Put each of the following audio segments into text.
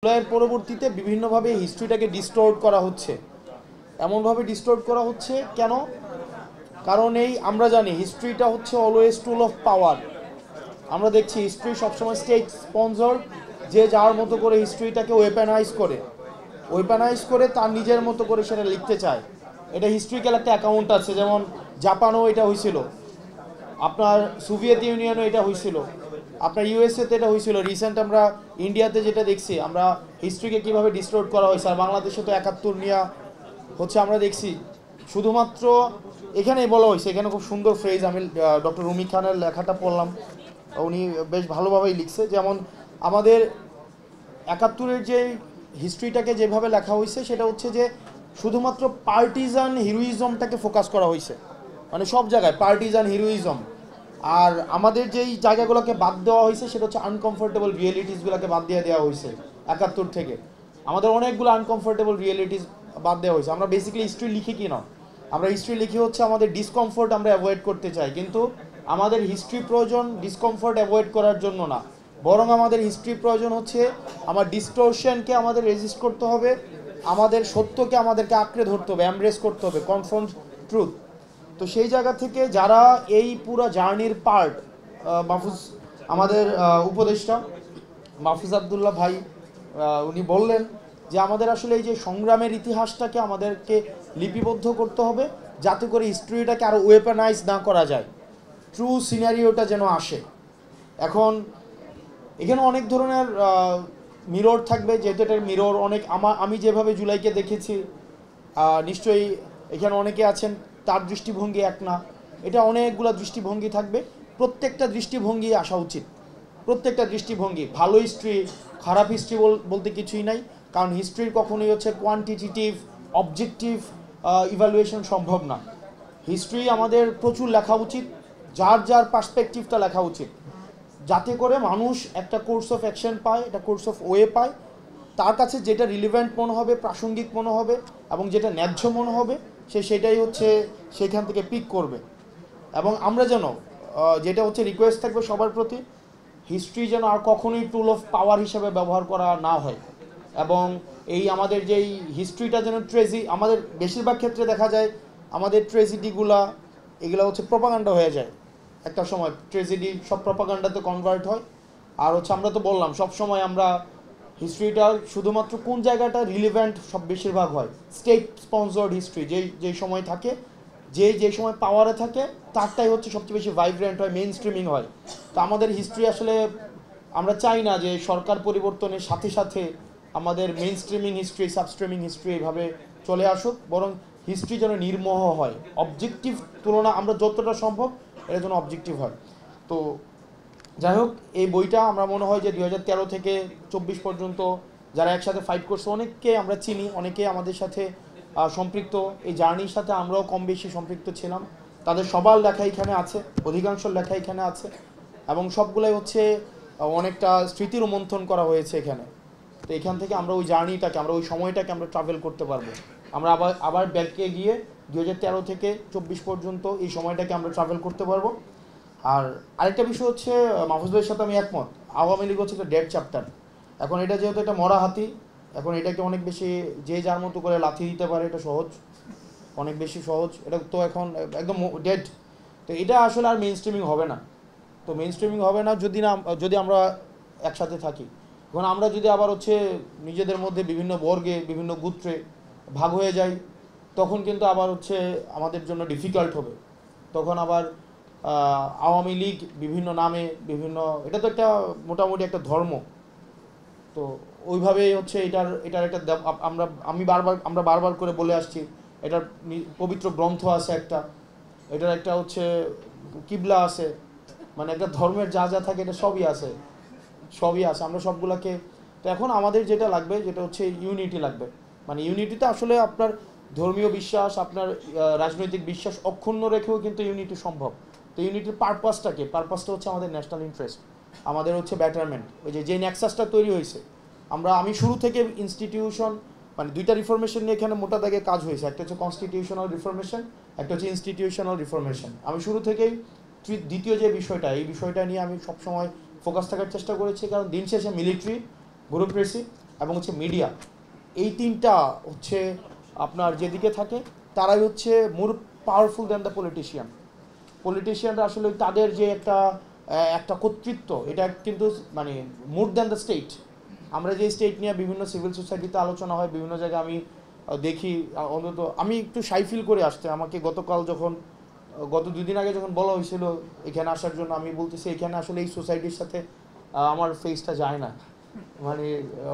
জুলাইয়ের পরবর্তীতে বিভিন্নভাবে হিস্ট্রিটাকে ডিস্টোর্ট করা হচ্ছে। এমনভাবে ডিস্টোর্ট করা হচ্ছে কেন? কারণ আমরা জানি হিস্ট্রিটা হচ্ছে অলওয়েজ টুল অফ পাওয়ার। আমরা দেখছি হিস্ট্রি সবসময় স্টেট স্পন্সর, যে যার মতো করে হিস্ট্রিটাকে ওয়েপেনাইজ করে তার নিজের মতো করে সেটা লিখতে চায়। এটা হিস্ট্রিক্যাল একটা অ্যাকাউন্ট আছে, যেমন জাপানও এটা হয়েছিল, আপনার সোভিয়েত ইউনিয়নও এটা হয়েছিল, আপনার ইউএসএতে এটা হয়েছিল, রিসেন্ট আমরা ইন্ডিয়াতে যেটা দেখছি, আমরা হিস্ট্রিকে কীভাবে ডিস্টোর্ট করা হয়েছে। আর বাংলাদেশে তো 71 নিয়ে হচ্ছে আমরা দেখছি। শুধুমাত্র এখানেই বলা হয়েছে, এখানে খুব সুন্দর ফ্রেজ, আমি ডক্টর রুমি খানের লেখাটা পড়লাম, উনি বেশ ভালোভাবেই লিখছে। যেমন আমাদের 71-এর যে হিস্ট্রিটাকে যেভাবে লেখা হয়েছে সেটা হচ্ছে যে শুধুমাত্র পার্টিজান হিরোইজমটাকে ফোকাস করা হয়েছে, মানে সব জায়গায় পার্টিজান হিরোইজম। আর আমাদের যেই জায়গাগুলোকে বাদ দেওয়া হয়েছে সেটা হচ্ছে আনকমফোর্টেবল রিয়েলিটিসগুলোকে বাদ দিয়ে দেওয়া হয়েছে। 71 থেকে আমাদের অনেকগুলো আনকমফোর্টেবল রিয়েলিটিস বাদ দেওয়া হয়েছে। আমরা বেসিক্যালি হিস্ট্রি লিখি কি না, আমরা হিস্ট্রি লিখি হচ্ছে আমাদের ডিসকমফোর্ট আমরা অ্যাভয়েড করতে চাই, কিন্তু আমাদের হিস্ট্রি প্রয়োজন ডিসকমফোর্ট অ্যাভয়েড করার জন্য না, বরং আমাদের হিস্ট্রি প্রয়োজন হচ্ছে আমার ডিস্টোরশনকে আমাদের রেজিস্ট করতে হবে, আমাদের সত্যকে আমাদেরকে আঁকড়ে ধরতে হবে, এমব্রেস করতে হবে, কনফ্রন্ট ট্রুথ। তো সেই জায়গা থেকে যারা এই পুরো জার্নির পার্ট, মাহফুজ আমাদের উপদেষ্টা মাহফুজ আবদুল্লাহ ভাই, উনি বললেন যে আমাদের আসলে এই যে সংগ্রামের ইতিহাসটাকে আমাদেরকে লিপিবদ্ধ করতে হবে, যাতে করে হিস্ট্রিটাকে আরও ওয়েপেনাইজ না করা যায়, ট্রু সিনারিওটা যেন আসে। এখন এখানে অনেক ধরনের মিরর থাকবে, যেহেতু এটার মিরর অনেক, আমি যেভাবে জুলাইকে দেখেছি, নিশ্চয়ই এখানে অনেকে আছেন তার দৃষ্টিভঙ্গি এক না, এটা অনেকগুলো দৃষ্টিভঙ্গি থাকবে। প্রত্যেকটা দৃষ্টিভঙ্গি আসা উচিত, প্রত্যেকটা দৃষ্টিভঙ্গি। ভালো হিস্ট্রি খারাপ হিস্ট্রি বলতে কিছুই নাই, কারণ হিস্ট্রির কখনোই হচ্ছে কোয়ান্টিটেটিভ অবজেক্টিভ ইভ্যালুয়েশন সম্ভব না। হিস্ট্রি আমাদের প্রচুর লেখা উচিত, যার যার পার্সপেক্টিভটা লেখা উচিত, যাতে করে মানুষ একটা কোর্স অফ অ্যাকশন পায়, একটা কোর্স অফ ওয়ে পায়, তার কাছে যেটা রিলিভেন্ট মনে হবে, প্রাসঙ্গিক মনে হবে এবং যেটা ন্যায্য মনে হবে, সেটাই হচ্ছে সেখান থেকে পিক করবে। এবং আমরা যেন যেটা হচ্ছে রিকোয়েস্ট থাকবে সবার প্রতি, হিস্ট্রি যেন আর কখনোই টুল অফ পাওয়ার হিসেবে ব্যবহার করা না হয়। এবং আমাদের যেই হিস্ট্রিটা যেন আমাদের বেশিরভাগ ক্ষেত্রে দেখা যায় আমাদের ট্রেজেডিগুলা এগুলো হচ্ছে প্রপাগান্ডা হয়ে যায় একটা সময়, ট্রেজেডি সব প্রপাগান্ডাতে কনভার্ট হয়। আর হচ্ছে আমরা তো বললাম সব সময় আমরা হিস্ট্রিটার শুধুমাত্র কোন জায়গাটা রিলিভেন্ট সব বেশিরভাগ হয় স্টেট স্পন্সর্ড হিস্ট্রি, যেই সময় থাকে, যে সময় পাওয়ারে থাকে তারটাই হচ্ছে সবচেয়ে বেশি ভাইব্রেন্ট হয়, মেইন স্ট্রিমিং হয়। তো আমাদের হিস্ট্রি আসলে আমরা চাই না যে সরকার পরিবর্তনের সাথে সাথে আমাদের মেইন স্ট্রিমিং হিস্ট্রি সাবস্ট্রিমিং হিস্ট্রি এইভাবে চলে আসুক, বরং হিস্ট্রি যেন নির্মোহ হয়, অবজেক্টিভ তুলনা আমরা যতটা সম্ভব এটা যেন অবজেক্টিভ হয়। তো যাই হোক, এই বইটা আমরা মনে হয় যে 2013 থেকে 24 পর্যন্ত যারা একসাথে ফাইট করছে অনেককে আমরা চিনি, অনেকে আমাদের সাথে সম্পৃক্ত, এই জার্নির সাথে আমরাও কম বেশি সম্পৃক্ত ছিলাম। তাদের সবার লেখা এখানে আছে, অধিকাংশ লেখা এখানে আছে, এবং সবগুলোই হচ্ছে অনেকটা স্মৃতির রোমন্থন করা হয়েছে এখানে। তো এখান থেকে আমরা ওই জার্নিটাকে, আমরা ওই সময়টাকে আমরা ট্রাভেল করতে পারবো। আমরা আবার ব্যাকে গিয়ে 2013 থেকে 24 পর্যন্ত এই সময়টাকে আমরা ট্রাভেল করতে পারবো। আর আরেকটা বিষয় হচ্ছে, মাহফুজ ভাইয়ের সাথে আমি একমত, আওয়ামী লীগ হচ্ছে একটা ডেড চ্যাপ্টার। এখন এটা যেহেতু একটা মরা হাতি, এখন এটাকে অনেক বেশি যে যার মতো করে লাথি দিতে পারে, এটা সহজ, অনেক বেশি সহজ, এটা তো এখন একদম ডেড। তো এটা আসলে আর মেইন স্ট্রিমিং হবে না। তো মেইন স্ট্রিমিং হবে না যদি আমরা একসাথে থাকি। এখন আমরা যদি আবার হচ্ছে নিজেদের মধ্যে বিভিন্ন বর্গে বিভিন্ন গোত্রে ভাগ হয়ে যাই, তখন কিন্তু আবার হচ্ছে আমাদের জন্য ডিফিকাল্ট হবে। তখন আবার আওয়ামী লীগ বিভিন্ন নামে বিভিন্ন, এটা তো একটা মোটামুটি একটা ধর্ম। তো ওইভাবেই হচ্ছে এটার একটা আমরা বারবার করে বলে আসছি, এটার পবিত্র গ্রন্থ আছে একটা, এটার একটা হচ্ছে কিবলা আছে, মানে একটা ধর্মের যা যা থাকে এটা সবই আছে। আমরা সবগুলোকে, তো এখন আমাদের যেটা লাগবে যেটা হচ্ছে ইউনিটি লাগবে। মানে ইউনিটিতে আসলে আপনার ধর্মীয় বিশ্বাস, আপনার রাজনৈতিক বিশ্বাস অক্ষুণ্ণ রেখেও কিন্তু ইউনিটি সম্ভব। তো ইউনিটির পারপাসটা হচ্ছে আমাদের ন্যাশনাল ইন্টারেস্ট, আমাদের হচ্ছে ব্যাটারমেন্ট। ওই যে নেক্সাসটা তৈরি হয়েছে, আমি শুরু থেকে ইনস্টিটিউশন, মানে দুইটা রিফরমেশন নিয়ে এখানে মোটা দাগে কাজ হয়েছে, একটা হচ্ছে কনস্টিটিউশনাল রিফরমেশন, একটা হচ্ছে ইনস্টিটিউশনাল রিফরমেশন। আমি শুরু থেকেই দ্বিতীয় যে বিষয়টা, এই বিষয়টা নিয়ে আমি সবসময় ফোকাস থাকার চেষ্টা করেছি, কারণ দিন শেষে মিলিটারি ব্যুরোক্রেসি এবং হচ্ছে মিডিয়া, এই তিনটা হচ্ছে আপনার যেদিকে থাকে তারাই হচ্ছে মোর পাওয়ারফুল দ্যান দ্য পলিটিশিয়ানরা আসলে তাদের যে একটা কর্তৃত্ব, এটা কিন্তু মানে মোর দ্যান দ্য স্টেট। আমরা যে স্টেট নিয়ে বিভিন্ন সিভিল সোসাইটিতে আলোচনা হয়, বিভিন্ন জায়গায় আমি দেখি, অন্তত আমি একটু শাই ফিল করে আসতে। আমাকে গত 2 দিন আগে যখন বলা হয়েছিল এখানে আসার জন্য, আমি বলতেছি এখানে আসলে এই সোসাইটির সাথে আমার ফেসটা যায় না, মানে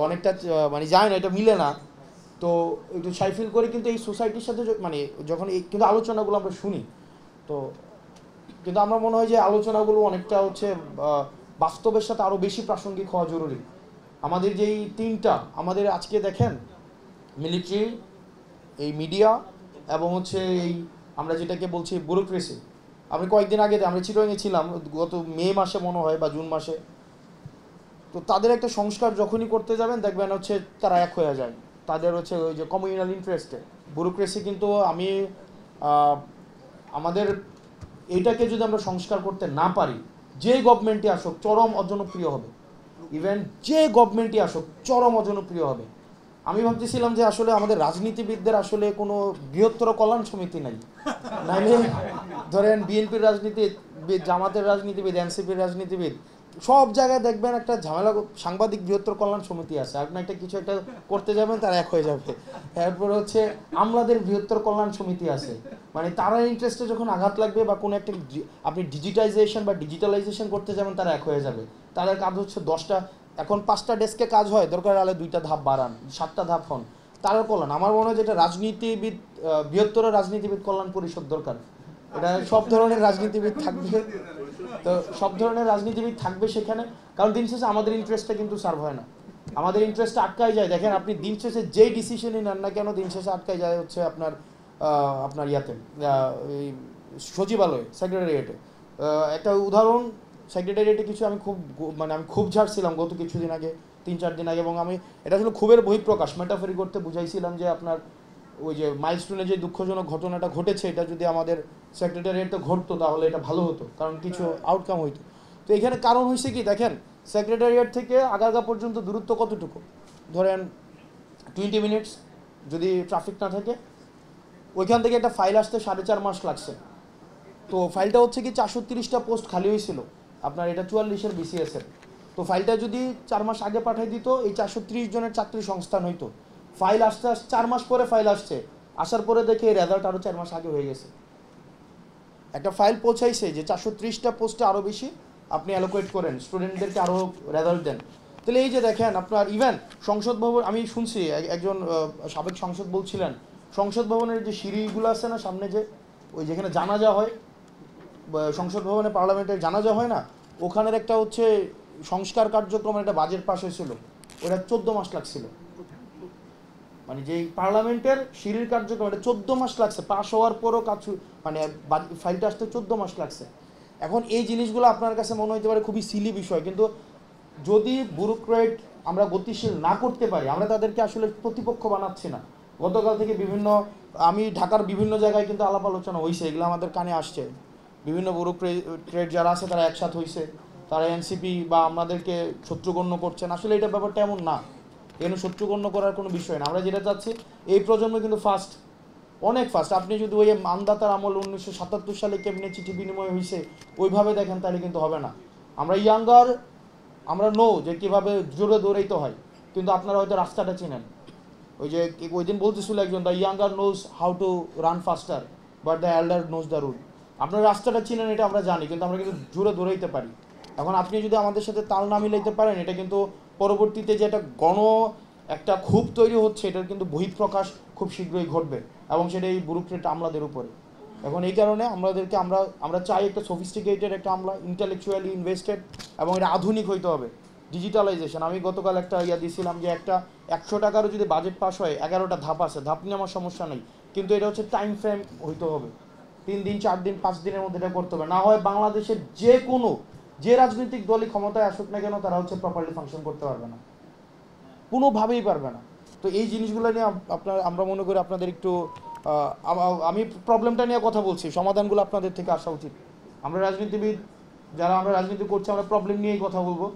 অনেকটা মানে যায় না, এটা মিলে না। তো একটু শাই ফিল করে, কিন্তু এই সোসাইটির সাথে মানে যখন কিন্তু আলোচনাগুলো আমরা শুনি, তো কিন্তু আমার মনে হয় যে আলোচনাগুলো অনেকটা হচ্ছে বাস্তবের সাথে আরও বেশি প্রাসঙ্গিক হওয়া জরুরি। আমাদের যেই তিনটা, আমাদের আজকে দেখেন মিলিটারি, এই মিডিয়া এবং হচ্ছে এই আমরা যেটাকে বলছি ব্যুরোক্রেসি। আমি কয়েকদিন আগে আমরা চিটাগাংয়ে ছিলাম, গত মে মাসে মনে হয় বা জুন মাসে। তো তাদের একটা সংস্কার যখনই করতে যাবেন দেখবেন হচ্ছে তারা এক হয়ে যায়, তাদের হচ্ছে ওই যে কমিউনাল ইন্টারেস্টে। ব্যুরোক্রেসি কিন্তু আমাদের এইটাকে যদি আমরা সংস্কার করতে না পারি, যে গভর্নমেন্টই আসুক চরম অজনপ্রিয় হবে। ইভেন যে গভর্নমেন্টই আসুক চরম অজনপ্রিয় হবে। আমি ভাবতেছিলাম যে আসলে আমাদের রাজনীতিবিদদের আসলে কোনো বৃহত্তর কল্যাণ সমিতি নাই, নাইলে ধরেন বিএনপির রাজনীতিবিদ, জামাতের রাজনীতিবিদ, এনসিপির রাজনীতিবিদ, সব জায়গায় দেখবেন একটা ঝামেলা, সাংবাদিক বৃহত্তর কল্যাণ সমিতি আছে, আপনি একটা কিছু একটা করতে যাবেন তারা এক হয়ে যাবে। এরপর হচ্ছে আমলাদের বৃহত্তর কল্যাণ সমিতি আছে, মানে তারা ইন্টারেস্টে যখন আঘাত লাগবে বা কোনো একটা আপনি ডিজিটাইজেশন বা ডিজিটালাইজেশন করতে যাবেন তারা এক হয়ে যাবে। তাদের কাজ হচ্ছে 10টা, এখন 5টা ডেস্কে কাজ হয়, দরকার হলে 2টা ধাপ বাড়ান, 7টা ধাপ হন, তারা কল্যাণ। আমার মনে হয় যেটা রাজনীতিবিদ, বৃহত্তর রাজনীতিবিদ কল্যাণ পরিষদ দরকার। এটা সব ধরনের রাজনীতিবিদ থাকবে, তো সব ধরনের রাজনীতিবিদ থাকবে সেখানে, কারণ দিন শেষে আমাদের ইন্টারেস্টটা কিন্তু সার্ভ হয় না, আমাদের ইন্টারেস্টটা আটকায় যায়। দেখেন আপনি দিন শেষে যেই ডিসিশনই নেন না কেন, দিন শেষে আটকায় যায় হচ্ছে আপনার ইয়াতে, এই সচিবালয়ে, সেক্রেটারিয়েটে। একটা উদাহরণ, সেক্রেটারিয়েটে কিছু আমি খুব ঝাড়ছিলাম গত কিছুদিন আগে, 3-4 দিন আগে, এবং আমি এটা আসলে খুবের বহিঃপ্রকাশ, মেটাফরি করতে বুঝাইছিলাম যে আপনার ওই যে মাইলস্টোনে যে দুঃখজনক ঘটনাটা ঘটেছে, এটা যদি আমাদের সেক্রেটারিয়েটে ঘটতো তাহলে এটা ভালো হতো, কারণ কিছু আউটকাম হইতো। তো এখানে কারণ হয়েছে কি, দেখেন সেক্রেটারিয়েট থেকে আগারগা পর্যন্ত দূরত্ব কতটুকু, ধরেন 20 মিনিটস যদি ট্রাফিক না থাকে। ওইখান থেকে একটা ফাইল আসতে 4.5 মাস লাগছে। তো ফাইলটা হচ্ছে কি 430টা পোস্ট খালি হয়েছিল আপনার, এটা 44-এর BCS-এর। তো ফাইলটা যদি 4 মাস আগে পাঠিয়ে দিত, এই 430 জনের চাকরি সংস্থান হইতো। ফাইল আসতে 4 মাস পরে ফাইল আসছে, আসার পরে দেখে রেজাল্ট আরও 4 মাস আগে হয়ে গেছে। একটা ফাইল পৌঁছাইছে যে 430টা পোস্টে আরও বেশি আপনি অ্যালোকেট করেন, স্টুডেন্টদেরকে আরও রেজাল্ট দেন। তাহলে এই যে দেখেন আপনার ইভেন সংসদ ভবন, আমি শুনছি একজন সাবেক সংসদ বলছিলেন, সংসদ ভবনের যে সিঁড়িগুলো আছে না সামনে, যে ওই যেখানে জানাজা হয়, সংসদ ভবনে পার্লামেন্টের জানাজা হয় না, ওখানের একটা হচ্ছে সংস্কার কার্যক্রমের একটা বাজেট পাস হয়েছিল, ওটা 14 মাস লাগছিল। মানে যে পার্লামেন্টের সিঁড়ির কার্যক্রম, এটা 14 মাস লাগছে, পাস হওয়ার পরও কাজ, মানে ফাইলটা আসতে 14 মাস লাগছে। এখন এই জিনিসগুলো আপনার কাছে মনে হতে পারে খুবই সিলি বিষয়, কিন্তু যদি ব্যুরোক্রেট আমরা গতিশীল না করতে পারি, আমরা তাদেরকে আসলে প্রতিপক্ষ বানাচ্ছি না। গতকাল থেকে আমি ঢাকার বিভিন্ন জায়গায় কিন্তু আলাপ আলোচনা হয়েছে, এগুলো আমাদের কানে আসছে। বিভিন্ন ব্যুরোক্রেট যারা আছে তারা একসাথ হয়েছে, তারা এনসিপি বা আমাদেরকে শত্রুগণ্য করছেন। আসলে এটা ব্যাপারটা এমন না, এখানে শত্রুগণ্য করার কোনো বিষয় না। আমরা যেটা চাচ্ছি, এই প্রজন্ম কিন্তু অনেক ফাস্ট। আপনি যদি ওই মানদাতার আমল 1977 সালে কেমনে চিঠি বিনিময় হয়েছে ওইভাবে দেখেন, তাহলে কিন্তু হবে না। আমরা ইয়াঙ্গার, আমরা যে কীভাবে জোরে দৌড়াইতে হয়, কিন্তু আপনারা হয়তো রাস্তাটা চিনেন। ওই যে ওই দিন বলতেছিল একজন, the younger knows how to run ফাস্টার but the এল্ডার knows the rule. আপনারা রাস্তাটা চিনেন, এটা আমরা জানি, কিন্তু আমরা কিন্তু জোরে দৌড়াইতে পারি। এখন আপনি যদি আমাদের সাথে তাল না মিলাইতে পারেন, এটা কিন্তু পরবর্তীতে যে একটা ক্ষোভ তৈরি হচ্ছে, এটার কিন্তু বহিঃপ্রকাশ খুব শীঘ্রই ঘটবে, এবং সেটা এই ব্যুরোক্রেট আমলাদের উপরে। এখন এই কারণে আমরা চাই একটা সফিস্টিকেটেড একটা আমলা, ইন্টেলেকচুয়ালি ইনভেস্টেড, এবং এটা আধুনিক হইতে হবে। ডিজিটালাইজেশন, আমি গতকাল একটা দিয়েছিলাম যে একটা 100 টাকারও যদি বাজেট পাস হয়, 11টা ধাপ আছে, ধাপ নিয়ে আমার সমস্যা নেই, কিন্তু এটা হচ্ছে টাইম ফ্রেম হইতে হবে। 3 দিন 4 দিন 5 দিনের মধ্যে এটা করতে হবে, না হয় বাংলাদেশের যে রাজনৈতিক দলই ক্ষমতায় আসুক না কেন, তারা হচ্ছে প্রপারলি ফাংশন করতে পারবে না, কোনোভাবেই পারবে না। তো এই জিনিসগুলো নিয়ে আমরা মনে করি আপনাদের একটু, আমি প্রবলেমটা নিয়ে কথা বলছি, সমাধানগুলো আপনাদের থেকে আসা উচিত। আমরা রাজনীতিবিদ যারা আমরা রাজনীতি করছি, আমরা প্রবলেম নিয়েই কথা বলবো।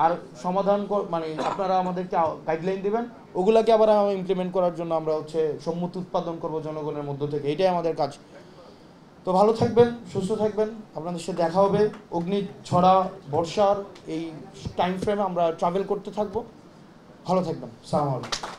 আর সমাধান মানে আপনারা আমাদেরকে গাইডলাইন দেবেন, ওগুলাকে আবার ইমপ্লিমেন্ট করার জন্য আমরা হচ্ছে সম্মতি উৎপাদন করব জনগণের মধ্য থেকে, এটাই আমাদের কাজ। তো ভালো থাকবেন, সুস্থ থাকবেন, আপনাদের সাথে দেখা হবে। অগ্নিঝরা বর্ষার এই টাইম ফ্রেমে আমরা ট্রাভেল করতে থাকবো। ভালো থাকবেন। আসসালামু আলাইকুম।